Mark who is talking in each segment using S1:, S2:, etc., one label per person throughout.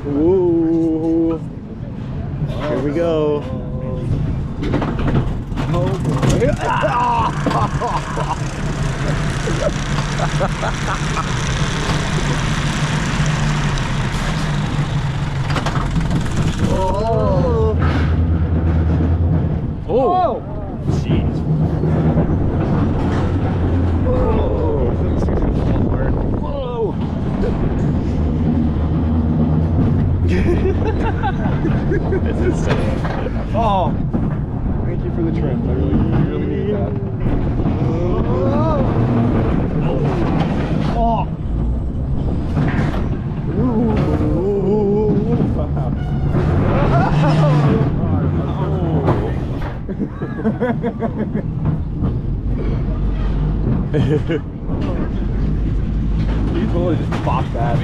S1: Ooh. Here we go.
S2: Oh boy.
S1: Oh. Oh. Jeez.
S2: Oh.
S1: Whoa. This is insane.
S2: Oh. Thank you for the trim. I really need that. Oh. Ooh. You totally just popped that.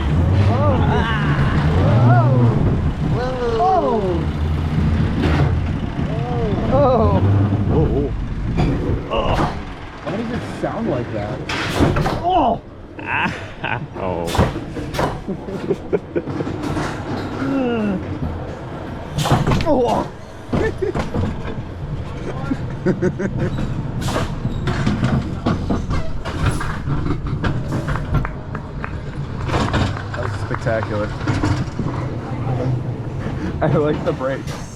S2: Why does it sound like that? Oh!
S1: Oh.
S2: Oh! That was spectacular. I like the brakes.